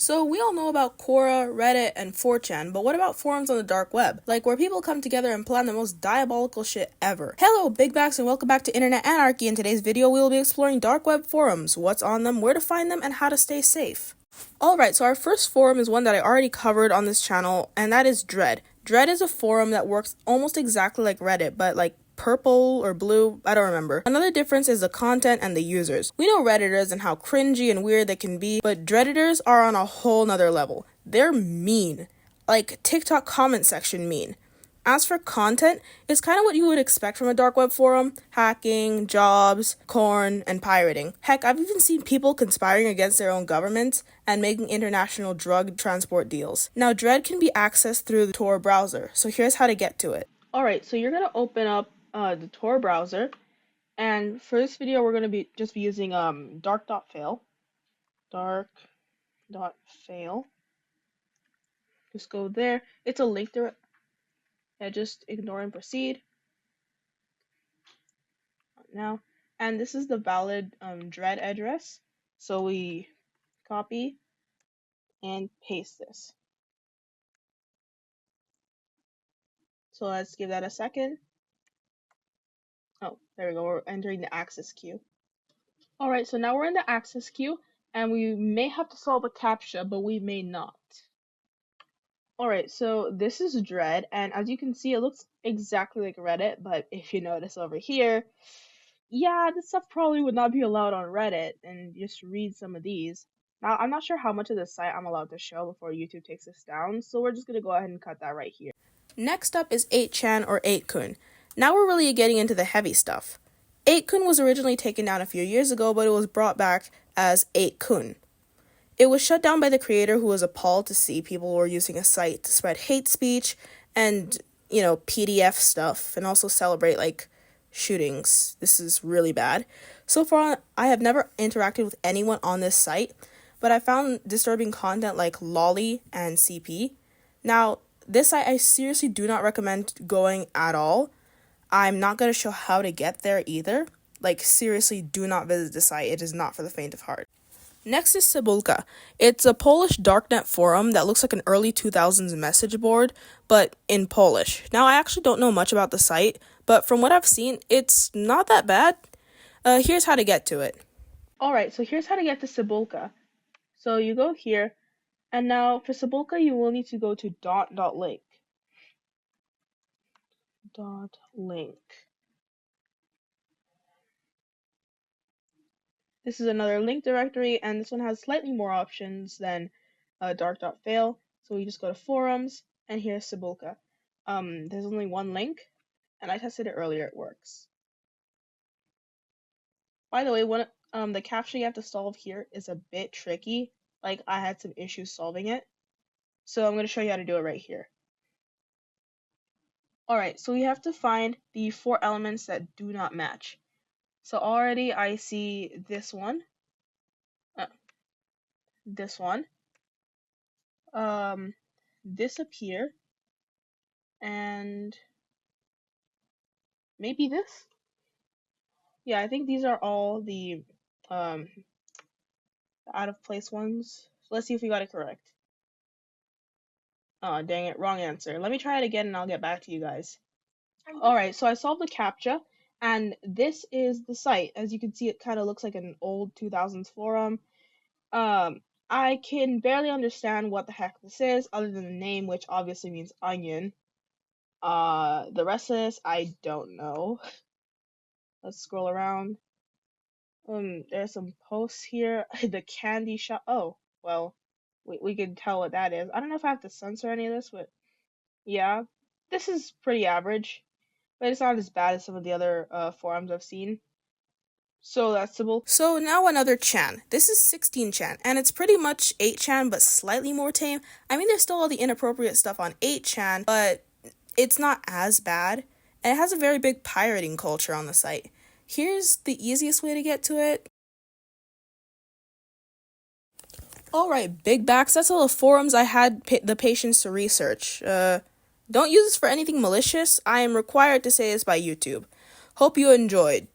So we all know about Quora, Reddit, and 4chan, but what about forums on the dark web? Like where people come together and plan the most diabolical shit ever. Hello, Big Backs, and welcome back to Internet Anarchy. In today's video, we will be exploring dark web forums, what's on them, where to find them, and how to stay safe. Alright, so our first forum is one that I already covered on this channel, and that is Dread. Dread is a forum that works almost exactly like Reddit, but like purple or blue, I don't remember. Another difference is the content and the users. We know Redditors and how cringy and weird they can be, but Dreaditors are on a whole nother level. They're mean. Like TikTok comment section mean. As for content, it's kind of what you would expect from a dark web forum: hacking, jobs, corn, and pirating. Heck, I've even seen people conspiring against their own governments and making international drug transport deals. Now, Dread can be accessed through the Tor browser, so here's how to get to it. Alright, so you're going to open up the Tor browser, and for this video we're going to be using dark.fail. Dark.fail. Just go there. It's a link to it. Yeah, just ignore and proceed. Now, and this is the valid Dread address. So we copy and paste this. So let's give that a second. Oh, there we go. We're entering the access queue. Alright, so now we're in the access queue, and we may have to solve a CAPTCHA, but we may not. Alright, so this is Dread, and as you can see, it looks exactly like Reddit, but if you notice over here, yeah, this stuff probably would not be allowed on Reddit, and just read some of these. Now, I'm not sure how much of the site I'm allowed to show before YouTube takes this down, so we're just going to go ahead and cut that right here. Next up is 8chan or 8kun. Now we're really getting into the heavy stuff. 8kun was originally taken down a few years ago, but it was brought back as 8kun. It was shut down by the creator, who was appalled to see people were using a site to spread hate speech and, PDF stuff, and also celebrate, like, shootings. This is really bad. So far, I have never interacted with anyone on this site, but I found disturbing content like lolly and CP. Now, this site I seriously do not recommend going at all. I'm not going to show how to get there either. Like, seriously, do not visit the site. It is not for the faint of heart. Next is Cebulka. It's a Polish darknet forum that looks like an early 2000s message board, but in Polish. Now, I actually don't know much about the site, but from what I've seen, it's not that bad. Here's how to get to it. Alright, so here's how to get to Cebulka. So you go here, and now for Cebulka, you will need to go to .link. .link. This is another link directory, and this one has slightly more options than dark.fail. So we just go to forums, and here's Cebulka. There's only one link, and I tested it earlier. It works. By the way, the CAPTCHA you have to solve here is a bit tricky. Like, I had some issues solving it. So I'm going to show you how to do it right here. Alright, so we have to find the 4 elements that do not match. So already I see this one. This one. This up here. And maybe this? Yeah, I think these are all the out of place ones. So let's see if we got it correct. Oh, dang it, wrong answer. Let me try it again and I'll get back to you guys. Alright, so I solved the CAPTCHA, and this is the site. As you can see, it kind of looks like an old 2000s forum. I can barely understand what the heck this is, other than the name, which obviously means onion. The rest of this, I don't know. Let's scroll around. There's some posts here. The candy shop. Oh, well, we can tell what that is. I don't know if I have to censor any of this, but yeah, this is pretty average, but it's not as bad as some of the other forums I've seen. So that's Cebulka. So now another chan. This is 16chan, and it's pretty much 8chan, but slightly more tame. I mean, there's still all the inappropriate stuff on 8chan, but it's not as bad, and it has a very big pirating culture on the site. Here's the easiest way to get to it. Alright, big backs, that's all the forums I had the patience to research. Don't use this for anything malicious. I am required to say this by YouTube. Hope you enjoyed.